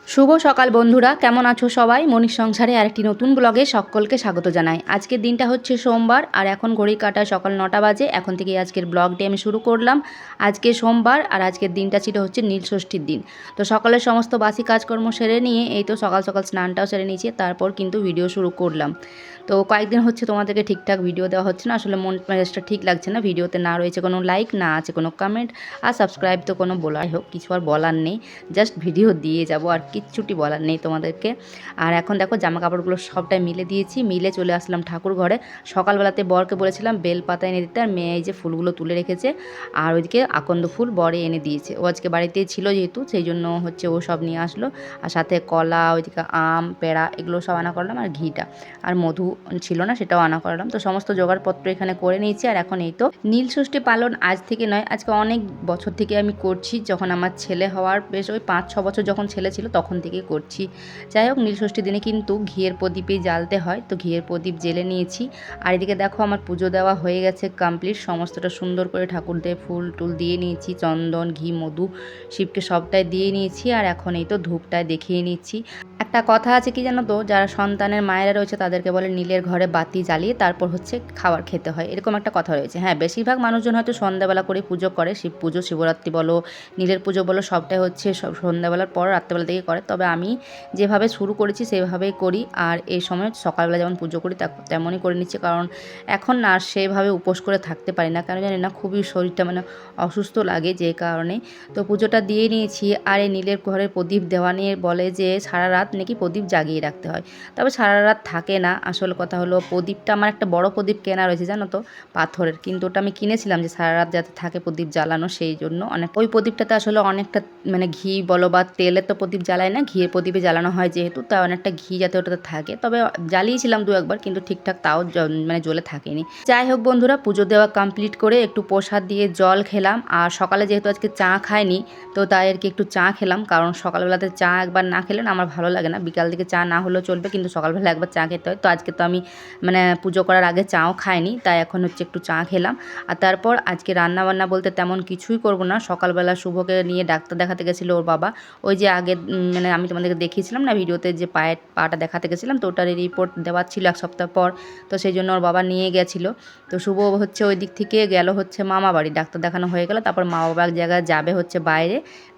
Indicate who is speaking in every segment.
Speaker 1: শুভ সকাল বন্ধুরা, কেমন আছো সবাই? মনির সংসারে আরেকটি নতুন ব্লগে সকলকে স্বাগত জানাই। আজকের দিনটা হচ্ছে সোমবার, আর এখন ঘড়ির কাঁটায় সকাল 9টা বাজে। এখন থেকে আজকের ব্লগটি আমি শুরু করলাম। আজকে সোমবার, আর আজকের দিনটা ছিল হচ্ছে নীলষষ্ঠীর দিন। তো সকালের সমস্ত বাসি কাজকর্ম সেরে নিয়ে এই তো সকাল সকাল স্নানটাও সেরে নিয়েছি, তারপর কিন্তু ভিডিও শুরু করলাম। তো কয়েকদিন হচ্ছে তোমাদেরকে ঠিকঠাক ভিডিও দেওয়া হচ্ছে না, আসলে মন মেজাজটা ঠিক লাগছে না। ভিডিওতে না রয়েছে কোনো লাইক, না আছে কোনো কমেন্ট, আর সাবস্ক্রাইব তো কোনো বলাই হোক, কিছু আর বলার নেই। জাস্ট ভিডিও দিয়ে যাব, আর কিচ্ছুটি বলার নেই তোমাদেরকে। আর এখন দেখো জামা কাপড়গুলো সবটাই মিলে দিয়েছি, মিলে চলে আসলাম ঠাকুর ঘরে। সকালবেলাতে বরকে বলেছিলাম বেল পাতা এনে দিতে, আর মেয়ে এই যে ফুলগুলো তুলে রেখেছে, আর ওইদিকে আকন্দ ফুল বরে এনে দিয়েছে। ও আজকে বাড়িতেই ছিল যেহেতু, সেই জন্য হচ্ছে ও সব নিয়ে আসলো। আর সাথে কলা, ওইদিকে আম, পেড়া, এগুলো সব আনা করলাম, আর ঘিটা আর মধু ছিল না, সেটাও আনা করলাম। তো সমস্ত জোগাড়পত্র এখানে করে নিয়েছি। আর এখন এই তো নীলষষ্ঠী পালন আজ থেকে নয়, আজকে অনেক বছর থেকে আমি করছি। যখন আমার ছেলে হওয়ার বেশ ওই 5-6 বছর যখন ছেলে ছিল তখন থেকে করছি। যাই হোক, নীলষষ্ঠীর দিনে কিন্তু ঘিয়ের প্রদীপই জ্বালতে হয়, তো ঘিয়ের প্রদীপ জ্বেলে নিয়েছি। আর এদিকে দেখো আমার পুজো দেওয়া হয়ে গেছে কমপ্লিট, সমস্তটা সুন্দর করে ঠাকুরদের ফুল টুল দিয়ে নিয়েছি, চন্দন, ঘি, মধু, শিবকে সবটাই দিয়ে নিয়েছি। আর এখন এই তো ধূপটায় দেখিয়ে নিচ্ছি। একটা কথা আছে কি জানো তো, যারা সন্তানের মায়েরা রয়েছে তাদেরকে বলে নীলের ঘরে বাতি জ্বালিয়ে তারপর হচ্ছে খাবার খেতে হয়, এরকম একটা কথা রয়েছে। হ্যাঁ, বেশিরভাগ মানুষজন হয়তো সন্ধ্যাবেলা করে পুজো করে, শিব পুজো, শিবরাত্রি বলো, নীলের পুজো বলো, সবটাই হচ্ছে সব সন্ধ্যাবেলার পর রাত্রেবেলা থেকে করে। তবে আমি যেভাবে শুরু করেছি সেভাবেই করি, আর এই সময় সকালবেলা যেমন পুজো করি তেমনই করে নিচ্ছি। কারণ এখন না সেভাবে উপোস করে থাকতে পারি না, কেন জানি না, খুবই শরীরটা মানে অসুস্থ লাগে, যে কারণে। তো পুজোটা দিয়ে নিয়েছি। আর এই নীলের ঘরে প্রদীপ দেওয়া নিয়ে বলে যে সারা রাত নাকি প্রদীপ জাগিয়ে রাখতে হয়, তবে সারা রাত থাকে না। আসল কথা হলো প্রদীপটা আমার একটা বড় প্রদীপ কেনা রয়েছে জানো তো, পাথরের, কিন্তু ওটা আমি কিনেছিলাম যে সারা রাত যাতে থাকে প্রদীপ জ্বালানো, সেই জন্য অনেক ওই প্রদীপটাতে আসলে অনেকটা মানে ঘি বলো বা তেলে তো প্রদীপ জ্বালায় না, ঘিয়ের প্রদীপে জ্বালানো হয় যেহেতু, তাই অনেকটা ঘি যাতে ওটাতে থাকে। তবে জ্বালিয়েছিলাম 2-1 বার, কিন্তু ঠিকঠাক তাও মানে জ্বলে থাকেনি। যাই হোক বন্ধুরা, পুজো দেওয়া কমপ্লিট করে একটু প্রসাদ দিয়ে জল খেলাম। আর সকালে যেহেতু আজকে চা খাইনি, তো তাই আর কি একটু চা খেলাম, কারণ সকালবেলাতে চা একবার না খেলে না আমার ভালো লাগে না। বিকাল দিকে চা না হলেও চলবে, কিন্তু সকালবেলা একবার চা খেতে হয়। তো আজকে তো আমি মানে পুজো করার আগে চাও খাইনি, তাই এখন হচ্ছে একটু চা খেলাম। আর তারপর আজকে রান্না বান্না বলতে তেমন কিছুই করব না। সকালবেলা শুভকে নিয়ে ডাক্তার দেখাতে গেছিলো ওর বাবা, ওই যে আগে মানে আমি তোমাদেরকে দেখিয়েছিলাম না ভিডিওতে, যে পাটা দেখাতে গেছিলাম, তো ওটার রিপোর্ট দেওয়ার ছিল 1 সপ্তাহ পর। তো সেই জন্য ওর বাবা নিয়ে গেছিলো। তো শুভ হচ্ছে ওই দিক থেকে গেল হচ্ছে মামা বাড়ি, ডাক্তার দেখানো হয়ে গেল, তারপর মা বাবা এক জায়গায় যাবে হচ্ছে বাইরে,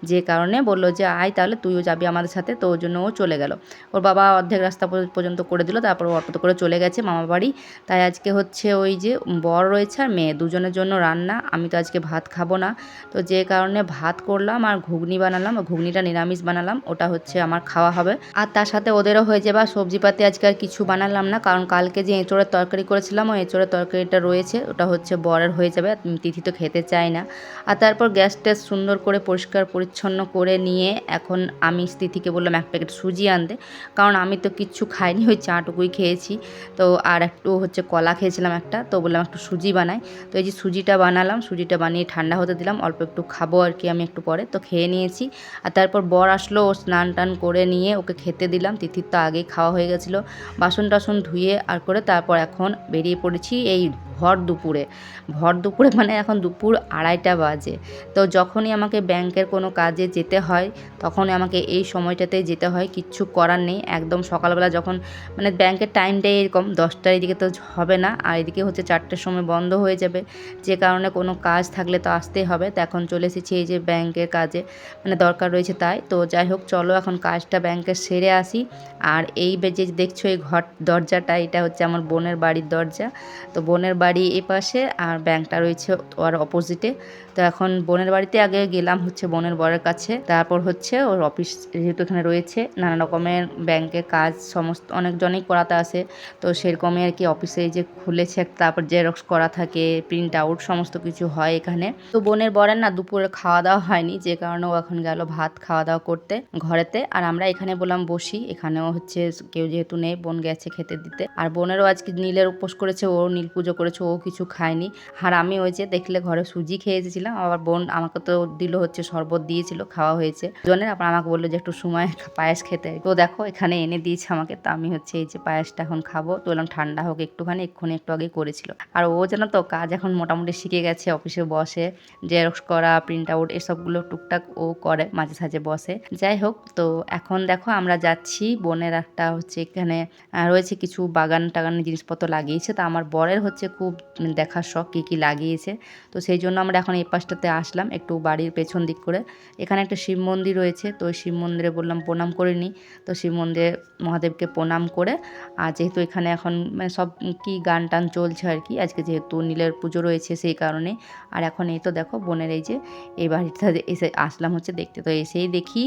Speaker 1: যে কারণে বললো যে আয় তাহলে তুইও যাবি আমাদের সাথে। তো ওর জন্য ও চলে গেল। ওর বাবা অর্ধেক রাস্তা পর্যন্ত করে দিল, তারপর অটোতে করে চলে গেছে মামা বাড়ি। তাই আজকে হচ্ছে ওই যে বর রয়েছে আর মেয়ে, দুজনের জন্য রান্না। আমি তো আজকে ভাত খাবো না, তো যে কারণে ভাত করলাম আর ঘুগনি বানালাম। ঘুগনিটা নিরামিষ বানালাম, ওটা হচ্ছে আমার খাওয়া হবে। আর তার সাথে ওদেরও হয়ে যাবে। আর সবজিপাতি আজকে আর কিছু বানালাম না, কারণ কালকে যে এঁচোড়ের তরকারি করেছিলাম, ওই এঁচোড়ের তরকারিটা রয়েছে, ওটা হচ্ছে বরের হয়ে যাবে। তিথি তো খেতে চায় না। আর তারপর গ্যাস ট্যাস সুন্দর করে পরিষ্কার পরিচ্ছন্ন করে নিয়ে এখন আমি তিথিকে বললাম 1 প্যাকেট সুজি আনতে, কারণ আমি তো কিচ্ছু খাইনি, ওই চাটুকুই খেয়েছি। তো আর একটু হচ্ছে কলা খেয়েছিলাম একটা, তো বললাম একটু সুজি বানাই। তো এই যে সুজিটা বানালাম, সুজিটা বানিয়ে ঠান্ডা হতে দিলাম, অল্প একটু খাবো আর কি আমি একটু পরে। তো খেয়ে নিয়েছি। আর তারপর বর আসলো, ও স্নান টান করে নিয়ে ওকে খেতে দিলাম। তিথির তো আগেই খাওয়া হয়ে গেছিলো, বাসন টাসন ধুয়ে আর করে তারপর এখন বেরিয়ে পড়েছি এই ভর দুপুরে মানে এখন দুপুর 2:30টা বাজে। তো যখনই আমাকে ব্যাংকের কোনো কাজে যেতে হয় তখনই আমাকে এই সময়টাতেই যেতে হয়, কিচ্ছু করার নেই। একদম সকালবেলা যখন মানে ব্যাংকের টাইমটাই এরকম, 10টার এদিকে তো হবে না, আর এদিকে হচ্ছে 4টার সময় বন্ধ হয়ে যাবে, যে কারণে কোনো কাজ থাকলে তো আসতেই হবে। তো এখন চলে এসেছি এই যে ব্যাংকের কাজে, মানে দরকার রয়েছে তাই। তো যাই হোক, চলো এখন কাজটা ব্যাংকের সেরে আসি। আর এই যে দেখছো এই দরজাটা, এটা হচ্ছে আমার বোনের বাড়ির দরজা। তো বোনের বাড়ি এই পাশে, আর ব্যাংকটা রয়েছে ওর অপোজিটে। তো এখন বোনের বাড়িতে আগে গেলাম হচ্ছে বোনের বরের কাছে, তারপর হচ্ছে ওর অফিস যেহেতু এখানে রয়েছে, নানা রকমের ব্যাংকের কাজ সমস্ত অনেকজনেই করাতে আসে। তো সেরকমই আর কি অফিসে যে খুলেছে, তারপর জেরক্স করা থাকে, প্রিন্ট আউট সমস্ত কিছু হয় এখানে। তো বোনের বরের না দুপুরে খাওয়া দাওয়া হয়নি, যে কারণে ও এখন গেল ভাত খাওয়া দাওয়া করতে ঘরেতে। আর আমরা এখানে বললাম বসি, এখানেও হচ্ছে কেউ যেহেতু নেই, বোন গেছে খেতে দিতে। আর বোনেরও আজকে নীলের উপোস করেছে, ও নীল পুজো করে করেছে, ও কিছু খায়নি। আর আমি ওই যে দেখলে ঘরে সুজি খেয়ে এসেছিলাম, আবার বোন আমাকে তো দিল হচ্ছে শরবত দিয়েছিল, খাওয়া হয়েছে জনের। আবার আমাকে বললো যে একটু সময় পায়েস খেতে, তো দেখো এখানে এনে দিয়েছে আমাকে। তো আমি হচ্ছে এই যে পায়েসটা এখন খাবো, তো বললাম ঠান্ডা হোক একটুখানি, এক্ষুনি একটু আগে করেছিল। আর ও যেন তো কাজ এখন মোটামুটি শিখে গেছে, অফিসে বসে জেরক্স করা, প্রিন্ট আউট এসবগুলো টুকটাক ও করে, মাঝে সাঝে বসে। যাই হোক, তো এখন দেখো আমরা যাচ্ছি, বোনের একটা হচ্ছে এখানে রয়েছে কিছু বাগান টাগান জিনিসপত্র লাগিয়েছে। তা আমার বরের হচ্ছে খুব দেখার শখ কী কী লাগিয়েছে, তো সেই জন্য আমরা এখন এই পাশটাতে আসলাম একটু বাড়ির পেছন দিক করে। এখানে একটা শিব মন্দির রয়েছে, তো ওই শিব মন্দিরে বললাম প্রণাম করে নিই। তো শিব মন্দিরে মহাদেবকে প্রণাম করে, আর যেহেতু এখানে এখন মানে সব কি গান টান চলছে আর কি, আজকে যেহেতু নীলের পুজো রয়েছে সেই কারণে। আর এখন এই তো দেখো বোনের এই যে এই বাড়িটা এসে আসলাম হচ্ছে দেখতে। তো এসেই দেখি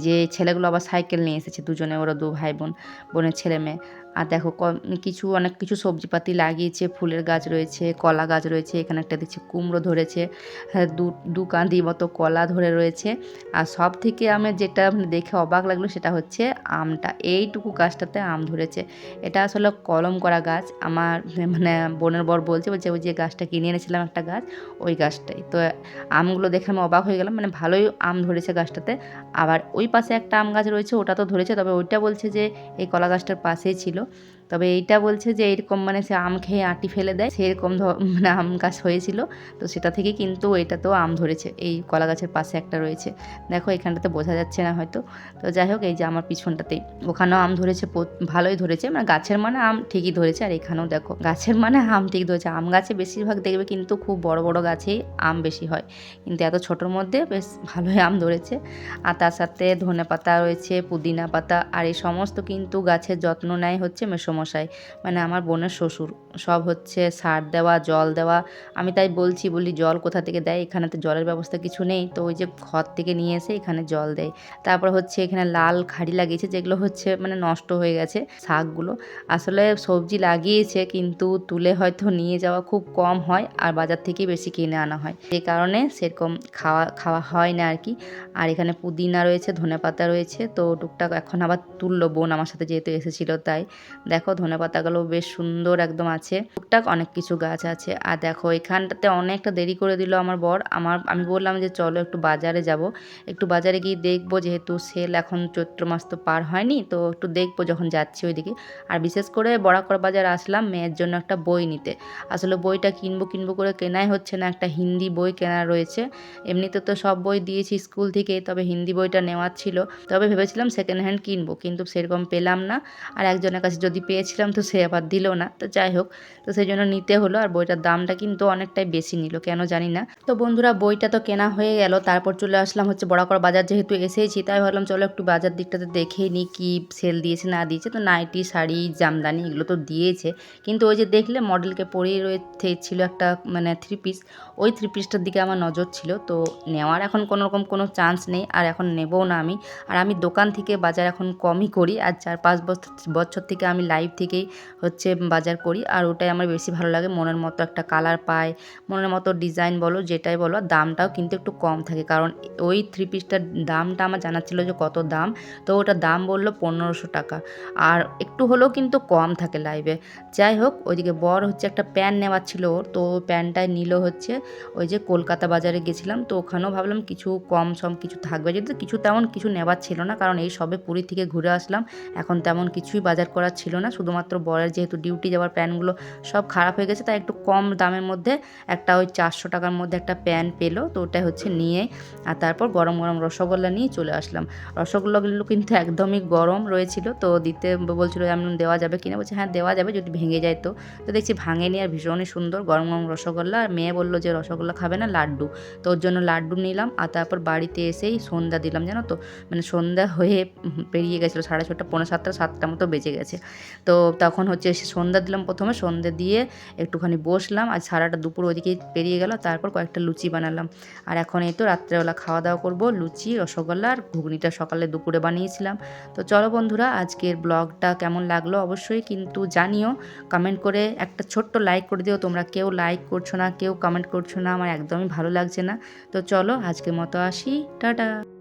Speaker 1: যে ছেলেগুলো আবার সাইকেল নিয়ে এসেছে, দুজনে, ওরা দু ভাই বোন, বোনের ছেলে মেয়ে। আর দেখো অনেক কিছু সবজিপাতি লাগিয়েছে, ফুলের গাছ রয়েছে, কলা গাছ রয়েছে, এখানে একটা দেখছি কুমড়ো ধরেছে, হ্যাঁ দু কাঁদি মতো কলা ধরে রয়েছে। আর সব থেকে আমি যেটা দেখে অবাক লাগলো সেটা হচ্ছে আমটা, এইটুকু গাছটাতে আম ধরেছে। এটা আসলে কলম করা গাছ। আমার মানে বোনের বর বলছে ওই যে গাছটা কিনে এনেছিলাম একটা গাছ, ওই গাছটাই। তো আমগুলো দেখে আমি অবাক হয়ে গেলাম, মানে ভালোই আম ধরেছে গাছটাতে। আবার ওই পাশে একটা আম গাছ রয়েছে, ওটা তো ধরেছে, তবে ওইটা বলছে যে এই কলা গাছটার পাশেই ছিল। তবে এইটা বলছে যে এরকম মানে সে আম খেয়ে আঁটি ফেলে দেয়, সেরকম মানে আম গাছ হয়েছিল। তো সেটা থেকে কিন্তু এটাতেও আম ধরেছে, এই কলা গাছের পাশে একটা রয়েছে, দেখো এখানটাতে বোঝা যাচ্ছে না হয়তো। তো যাই হোক, এই যে আমার পিছনটাতেই ওখানেও আম ধরেছে, ভালোই ধরেছে, মানে গাছের মানে আম ঠিকই ধরেছে। আর এখানেও দেখো গাছের মানে আম ঠিক ধরেছে। আম গাছে বেশিরভাগ দেখবে কিন্তু খুব বড় বড় গাছেই আম বেশি হয়, কিন্তু এত ছোটোর মধ্যে বেশ ভালোই আম ধরেছে। আর তার সাথে ধনেপাতা রয়েছে, পুদিনা পাতা, আর এই সমস্ত কিন্তু গাছের যত্ন নেয় হচ্ছে মেসোমশাই, মানে আমার বোনের শ্বশুর। সব হচ্ছে সার দেওয়া, জল দেওয়া। আমি তাই বলি জল কোথা থেকে দেয়, এখানে তো জলের ব্যবস্থা কিছু নেই, তো ওই যে ঘর থেকে নিয়ে এসে এখানে জল দেয়। তারপর হচ্ছে এখানে লাল খাড়ি লাগিয়েছে, যেগুলো হচ্ছে মানে নষ্ট হয়ে গেছে শাকগুলো। আসলে সবজি লাগিয়েছে কিন্তু তুলে হয়তো নিয়ে যাওয়া খুব কম হয়, আর বাজার থেকেই বেশি কিনে আনা হয়, যে কারণে সেরকম খাওয়া হয় না আর কি। আর এখানে পুদিনা রয়েছে, ধনেপাতা রয়েছে, তো টুকটাক এখন আবার তুললো বোন আমার সাথে যেহেতু এসেছিলো তাই। দেখো ধনেপাতাগুলো বেশ সুন্দর একদম আছে, টুকটাক অনেক কিছু গাছ আছে। আর দেখো এখানটাতে অনেকটা দেরি করে দিল আমার বর। আমি বললাম যে চলো একটু বাজারে যাব, একটু বাজারে গিয়ে দেখবো, যেহেতু সেল এখন চৈত্র মাস তো পার হয়নি, তো একটু দেখবো যখন যাচ্ছি ওইদিকে। আর বিশেষ করে বড়াকর বাজার আসলাম মেয়ের জন্য একটা বই নিতে। আসলে বইটা কিনবো করে কেনাই হচ্ছে না, একটা হিন্দি বই কেনা রয়েছে। এমনিতে তো সব বই দিয়েছি স্কুল থেকে, তবে হিন্দি বইটা নেওয়ার ছিল। তবে ভেবেছিলাম সেকেন্ড হ্যান্ড কিনবো, কিন্তু সেরকম পেলাম না। আর একজনের কাছে যদি পেয়েছিলাম তো সে আবার দিল না, তো যাই হোক, তো সেই জন্য নিতে হলো। আর বইটার দামটা কিন্তু অনেকটাই বেশি নিল, কেন জানি না। তো বন্ধুরা বইটা তো কেনা হয়ে গেল, তারপর চলে আসলাম হচ্ছে বড়াকর বাজার, যেহেতু এসেইছি তাই ভাবলাম চলো একটু বাজার দিকটাতে দেখেই নিই কি সেল দিয়েছে না দিয়েছে। তো নাইটি, শাড়ি, জামদানি এগুলো তো দিয়েছে, কিন্তু ওই যে দেখলে মডেলকে পরিয়ে ছিল একটা মানে 3 পিস, ওই 3 পিসটার দিকে আমার নজর ছিল। তো নেওয়ার এখন কোনো চান্স নেই, আর এখন নেবও না আমি। আর আমি দোকান থেকে বাজার এখন কমই করি, আর 4-5 বছর থেকে আমি লাইভ থেকেই হচ্ছে বাজার করি, আর ওটাই আমার বেশি ভালো লাগে। মনের মতো একটা কালার পাই, মনের মতো ডিজাইন বলো যেটাই বলো, দামটাও কিন্তু একটু কম থাকে, কারণ ওই 3 পিসটার দামটা আমার জানা ছিল যে কত দাম, তো ওটার দাম বললো 1500 টাকা, আর একটু হলেও কিন্তু কম থাকে লাইভে। যাই হোক, ওইদিকে বর হচ্ছে একটা প্যান্ট নেওয়ার ছিল ওর, তো প্যান্টটাই নিল হচ্ছে ওই যে কলকাতা বাজারে গেছিলাম, তো ওখানেও ভাবলাম কিছু কম সম কিছু থাকবে, যেহেতু কিছু তেমন কিছু নেওয়ার ছিল না, কারণ এই সবে পুরী থেকে ঘুরে আসলাম, এখন তেমন কিছুই বাজার করার ছিল না। শুধুমাত্র বরের যেহেতু ডিউটি যাওয়ার প্যান্টগুলো সব খারাপ হয়ে গেছে, তাই একটু কম দামের মধ্যে একটা ওই 400 টাকার মধ্যে একটা প্যান্ট পেলো, তো ওটাই হচ্ছে নিয়ে, আর তারপর গরম গরম রসগোল্লা নিয়ে চলে আসলাম। রসগোল্লাগুলো কিন্তু একদমই গরম রয়েছিল, তো দিতে বলছিল এমন দেওয়া যাবে কিনা, বলছে হ্যাঁ দেওয়া যাবে যদি ভেঙে যায়। তো দেখছি ভাঙেনি, আর ভীষণই সুন্দর গরম গরম রসগোল্লা। আর মেয়ে বললো যে রসগোল্লা খাবে না, লাড্ডু, তো ওর জন্য লাড্ডু নিলাম। আর তারপর বাড়িতে এসেই সন্ধ্যা দিলাম, জানো তো, মানে সন্ধ্যা হয়ে পেরিয়ে গেছিলো 6:30, 6:45, 7টা মতো বেজে গেছে। তো তখন হচ্ছে এসে সন্ধ্যা দিলাম, প্রথমে সন্ধ্যা দিয়ে একটুখানি বসলাম, আর সারাটা দুপুর ওইদিকে পেরিয়ে গেল। তারপর কয়েকটা লুচি বানালাম, আর এখন এই তো রাত্রেবেলা খাওয়া দাওয়া করবো, লুচি, রসগোল্লা আর ঘুগনিটা সকালে দুপুরে বানিয়েছিলাম। তো চলো বন্ধুরা, আজকের ব্লগটা কেমন লাগলো অবশ্যই কিন্তু জানিও, কমেন্ট করে একটা ছোট্ট লাইক করে দিও। তোমরা কেউ লাইক করছো না, কেউ কমেন্ট করছো না, আমার একদমই ভালো লাগছে না। তো চলো আজকের মতো আসি, টাটা।